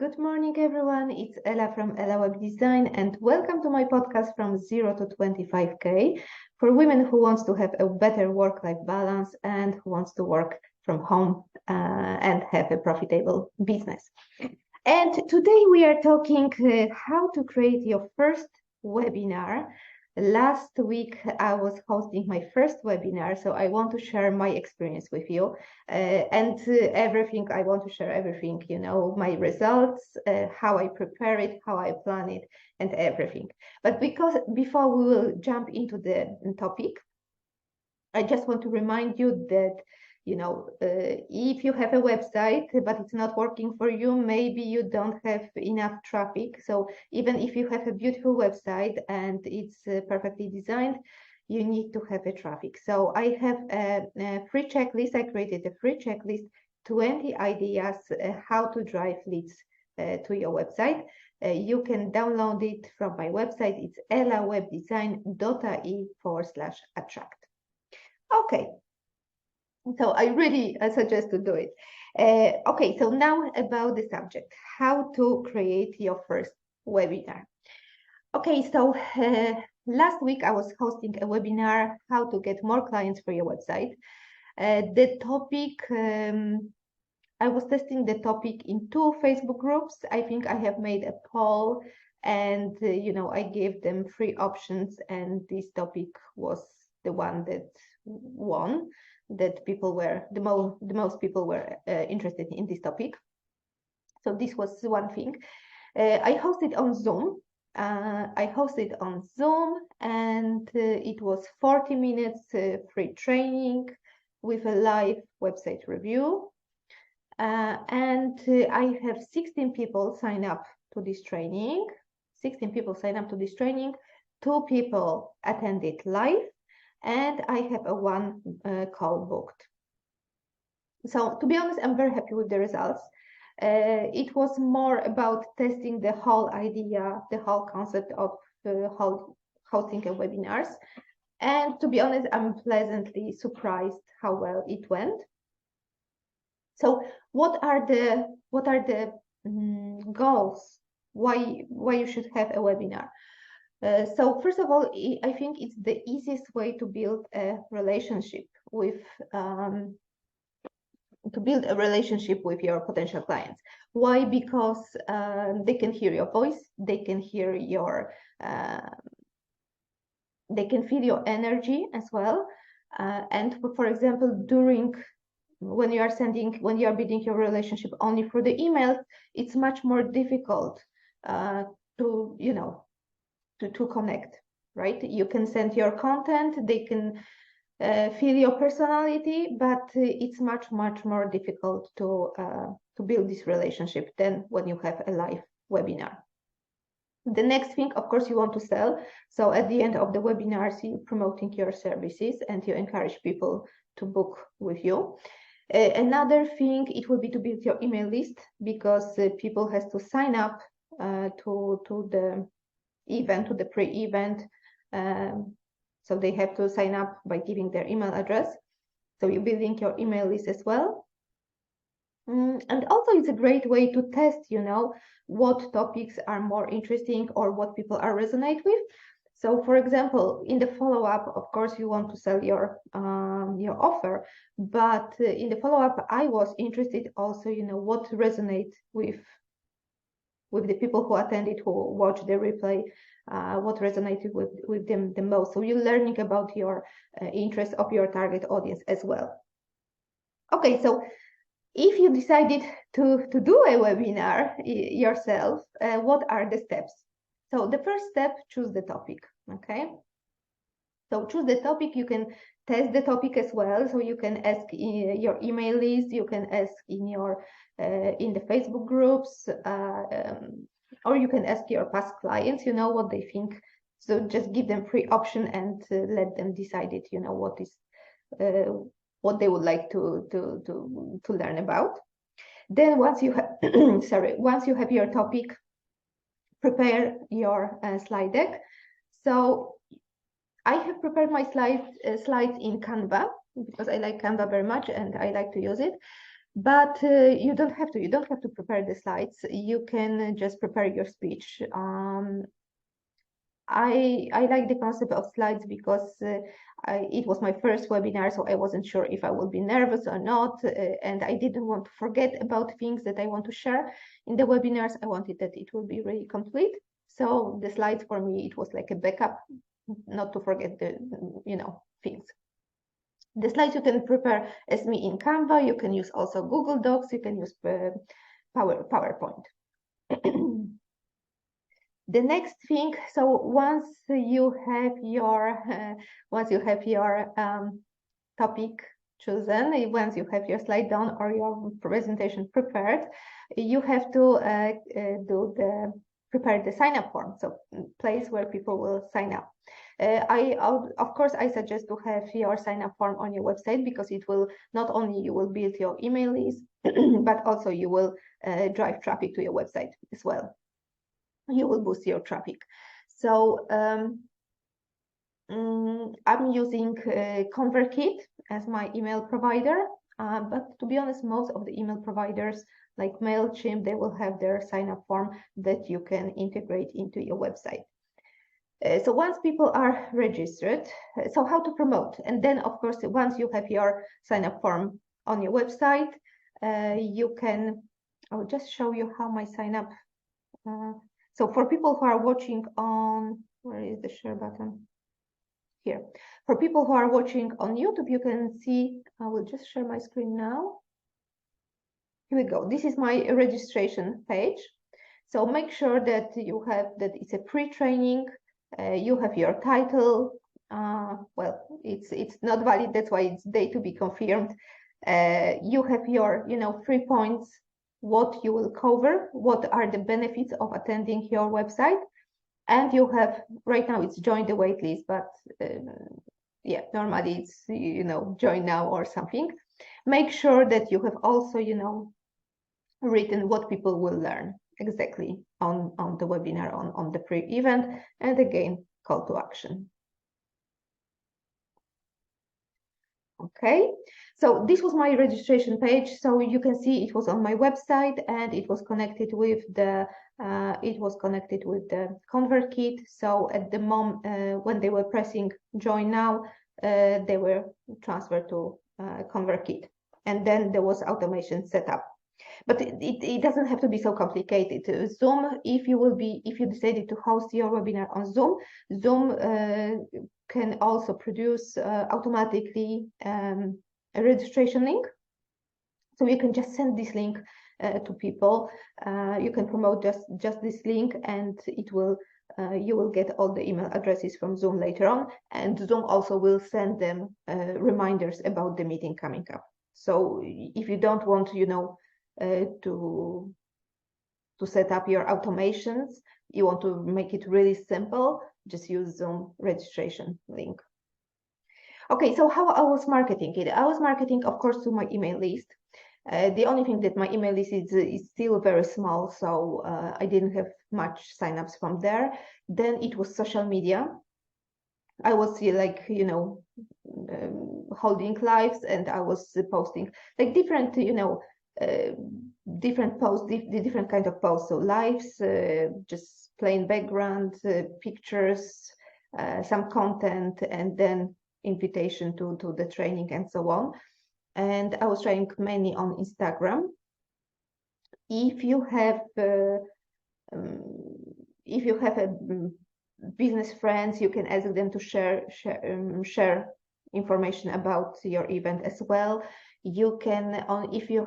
Good morning, everyone. It's Ella from Ella Web Design, and welcome to my podcast from 0 to 25K for women who wants to have a better work-life balance and who wants to work from home and have a profitable business. And today we are talking how to create your first webinar. Last week I was hosting my first webinar, so I want to share my experience with you and everything. I want to share everything, my results, how I prepare it, how I plan it, and everything. But before we will jump into the topic, I just want to remind you that if you have a website but it's not working for you, maybe you don't have enough traffic. So even if you have a beautiful website and it's perfectly designed, you need to have a traffic. So I have a free checklist. I created a free checklist, 20 ideas how to drive leads to your website. You can download it from my website. It's ellawebdesign.ie/attract. Okay, so I really suggest to do it. Okay, so now about the subject, how to create your first webinar. Okay, so last week I was hosting a webinar, how to get more clients for your website. The topic, I was testing the topic in 2 Facebook groups. I think I have made a poll and, I gave them 3 options, and this topic was the one that won, that people were, the most people were interested in this topic. So this was one thing. I hosted on Zoom. And it was 40 minutes free training with a live website review. And I have 16 people sign up to this training. 16 people sign up to this training. 2 people attended live, and I have a 1 call booked. So to be honest, I'm very happy with the results. It was more about testing the whole idea, the whole concept of hosting a webinars. And to be honest, I'm pleasantly surprised how well it went. So what are the goals? Why you should have a webinar? So first of all, I think it's the easiest way to build a relationship with your potential clients. Why? Because they can hear your voice, they can hear your, they can feel your energy as well. And for example, when you are building your relationship only through the emails, it's much more difficult to connect, right? You can send your content, they can feel your personality, but it's much more difficult to build this relationship than when you have a live webinar. The next thing, of course, you want to sell. So at the end of the webinars, you're promoting your services and you encourage people to book with you. Another thing, it will be to build your email list, because people has to sign up to the event, to the pre-event. So they have to sign up by giving their email address. So you're building your email list as well. And also it's a great way to test, what topics are more interesting or what people are resonate with. So for example, in the follow-up, of course, you want to sell your offer, but in the follow-up, I was interested also, what resonates with the people who attended, who watched the replay, what resonated with them the most. So you're learning about your interest of your target audience as well. Okay, so if you decided to do a webinar yourself, what are the steps? So the first step, choose the topic, okay? So choose the topic, you can test the topic as well. So you can ask in your email list, you can ask in the Facebook groups, or you can ask your past clients, what they think. So just give them free option and let them decide it, what they would like to learn about. Then once you have once you have your topic, prepare your slide deck. So I have prepared my slides in Canva, because I like Canva very much and I like to use it. But you don't have to. You don't have to prepare the slides. You can just prepare your speech. I like the concept of slides because it was my first webinar, so I wasn't sure if I would be nervous or not, and I didn't want to forget about things that I want to share in the webinars. I wanted that it will be really complete. So the slides for me, it was like a backup, not to forget the things. The slides you can prepare as me in Canva. You can use also Google Docs. You can use PowerPoint. The next thing, so once you have your topic chosen, once you have your slide down or your presentation prepared, you have to prepare the sign up form, so place where people will sign up. Of course, I suggest to have your sign up form on your website, because it will not only you will build your email list, but also you will drive traffic to your website as well. You will boost your traffic. So I'm using ConvertKit as my email provider, but to be honest, most of the email providers like MailChimp, they will have their sign-up form that you can integrate into your website. So once people are registered, so how to promote? And then, of course, once you have your sign-up form on your website, you can, I'll just show you how my sign-up. So for people who are watching on, where is the share button? Here. For people who are watching on YouTube, you can see, I will just share my screen now. Here we go. This is my registration page. So make sure that you have that it's a pre-training. You have your title. Well, it's not valid. That's why it's day to be confirmed. You have your 3 points, what you will cover, what are the benefits of attending your website. And you have, right now it's join the waitlist, but yeah, normally it's, join now or something. Make sure that you have also, written what people will learn exactly on the webinar, on the pre-event, and again, call to action. Okay, so this was my registration page. So you can see it was on my website, and it was connected with the ConvertKit. So at the moment when they were pressing join now, they were transferred to ConvertKit, and then there was automation set up. But it doesn't have to be so complicated. Zoom, if you decided to host your webinar on Zoom, Zoom can also produce automatically a registration link. So you can just send this link to people. You can promote just this link, and it will you will get all the email addresses from Zoom later on, and Zoom also will send them reminders about the meeting coming up. So if you don't want, to set up your automations, you want to make it really simple, just use Zoom registration link. Okay, so how I was marketing it? I was marketing, of course, to my email list. The only thing that my email list is still very small, so I didn't have much signups from there. Then it was social media. I was holding lives, and I was posting like different, different posts, different kind of posts. So lives, just plain background, pictures, some content, and then invitation to the training and so on. And I was trying mainly on Instagram. If you have business friends, you can ask them to share information about your event as well. You can, if you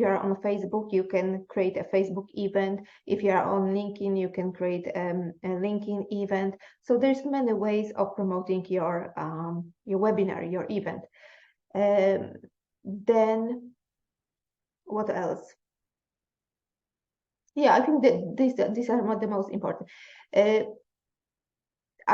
are on Facebook, you can create a Facebook event. If you are on LinkedIn, you can create a LinkedIn event. So there's many ways of promoting your webinar, your event. Then what else? Yeah, I think that these are the most important. I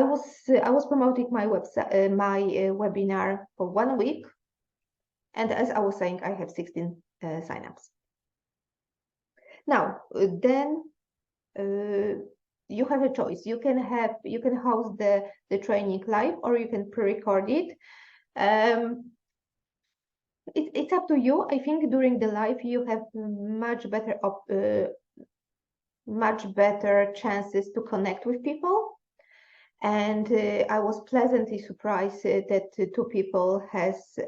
was promoting my website, my webinar for 1 week, and as I was saying, I have 16 signups. Now, then you have a choice. You can host the training live, or you can pre-record it. it's up to you. I think during the live you have much better chances to connect with people. And I was pleasantly surprised that two people has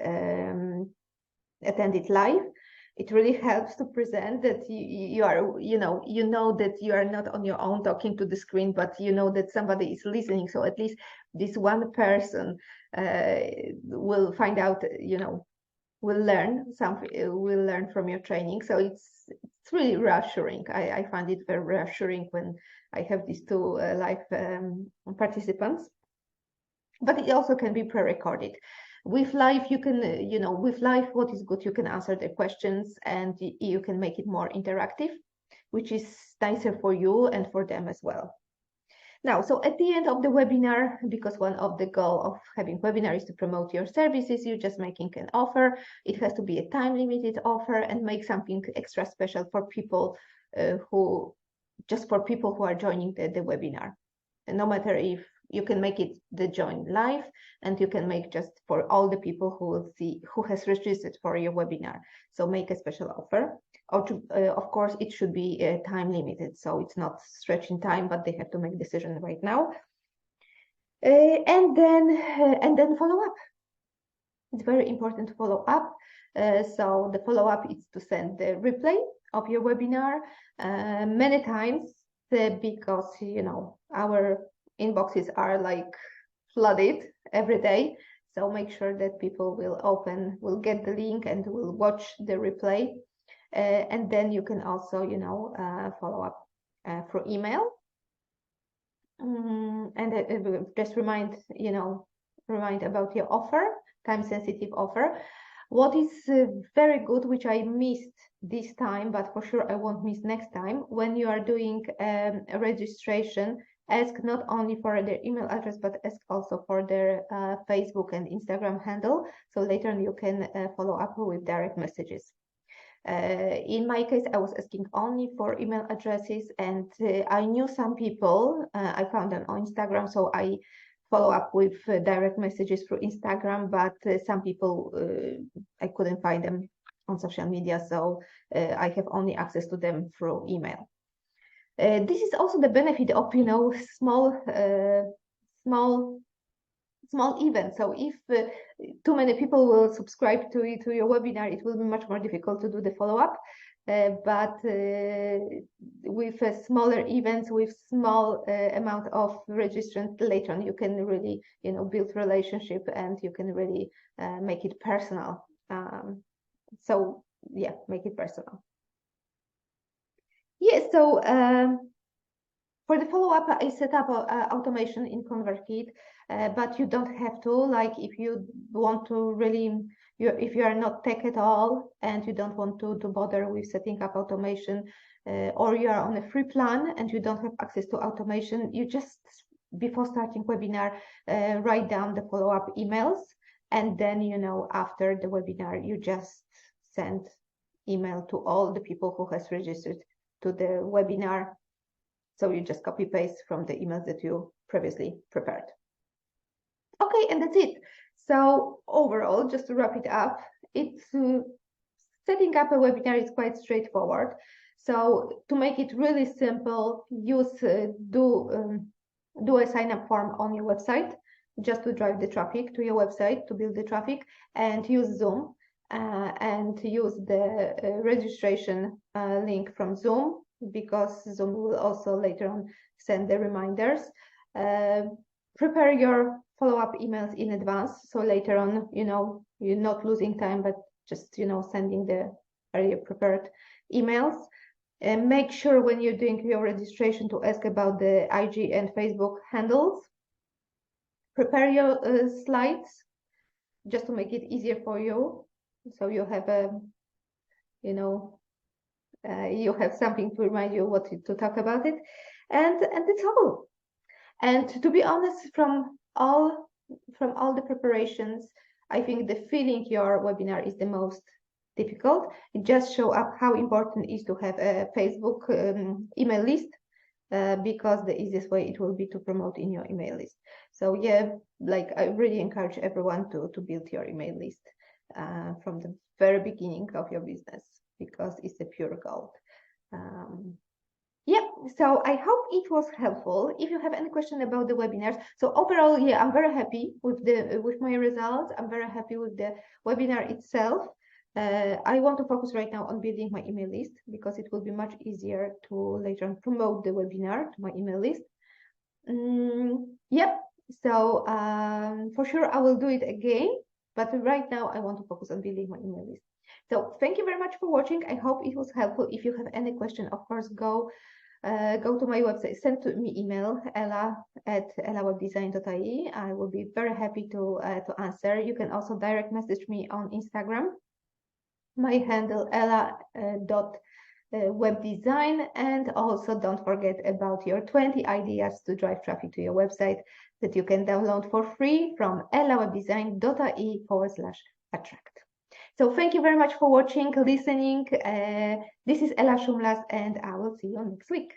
attended live. It really helps to present that you are, you know that you are not on your own talking to the screen, but you know that somebody is listening. So at least this one person will find out, will learn something, will learn from your training. So it's really reassuring. I find it very reassuring when I have these two live participants. But it also can be pre-recorded. With live, you can, with live, what is good, you can answer the questions and you can make it more interactive, which is nicer for you and for them as well. Now, so at the end of the webinar, because one of the goal of having webinar is to promote your services, you're just making an offer. It has to be a time-limited offer and make something extra special for people who are joining the webinar. And no matter if you can make it the join live, and you can make just for all the people who will see who has registered for your webinar. So make a special offer. Or of course, it should be time limited, so it's not stretching time, but they have to make decision right now. And then follow up. It's very important to follow up. So the follow up is to send the replay of your webinar many times because our inboxes are like flooded every day. So make sure that people will get the link and will watch the replay. And then you can also, follow up through email. And just remind about your offer, time-sensitive offer. What is very good, which I missed this time, but for sure I won't miss next time, when you are doing a registration, ask not only for their email address, but ask also for their Facebook and Instagram handle. So later on you can follow up with direct messages. In my case, I was asking only for email addresses, and I knew some people, I found them on Instagram, so I follow up with direct messages through Instagram, but some people, I couldn't find them on social media, so I have only access to them through email. This is also the benefit of, small events. So if too many people will subscribe to your webinar, it will be much more difficult to do the follow-up. But with smaller events, with small amount of registrants later on, you can really, build relationship and you can really make it personal. So yeah, make it personal. Yeah, so for the follow-up, I set up automation in ConvertKit, but you don't have to. Like if you want to really, if you are not tech at all and you don't want to bother with setting up automation, or you are on a free plan and you don't have access to automation, you just, before starting webinar, write down the follow-up emails. And then, after the webinar, you just send email to all the people who has registered to the webinar. So you just copy paste from the emails that you previously prepared. Okay, and that's it. So overall, just to wrap it up, it's setting up a webinar is quite straightforward. So to make it really simple, do a sign up form on your website just to drive the traffic to your website, to build the traffic, and use Zoom and use the registration link from Zoom, because Zoom will also later on send the reminders. Prepare your follow-up emails in advance, so later on, you're not losing time, but just, sending the earlier prepared emails. And make sure when you're doing your registration to ask about the IG and Facebook handles. Prepare your slides just to make it easier for you, so you have you have something to remind you what to talk about it, and that's all. And to be honest, from all the preparations, I think the filling your webinar is the most difficult. It just shows up how important it is to have a Facebook email list, because the easiest way it will be to promote in your email list. So yeah, like I really encourage everyone to build your email list from the very beginning of your business, because it's a pure gold. Yeah, so I hope it was helpful. If you have any question about the webinars, so overall, yeah, I'm very happy with my results. I'm very happy with the webinar itself. I want to focus right now on building my email list, because it will be much easier to later on promote the webinar to my email list. Yep, so for sure I will do it again, but right now I want to focus on building my email list. So thank you very much for watching. I hope it was helpful. If you have any question, of course, go to my website, send to me email, ella@ellawebdesign.ie. I will be very happy to answer. You can also direct message me on Instagram. My handle ella.webdesign, and also don't forget about your 20 ideas to drive traffic to your website that you can download for free from ellawebdesign.ie/attract. So thank you very much for watching, listening. This is Ella Shumlas, and I will see you next week.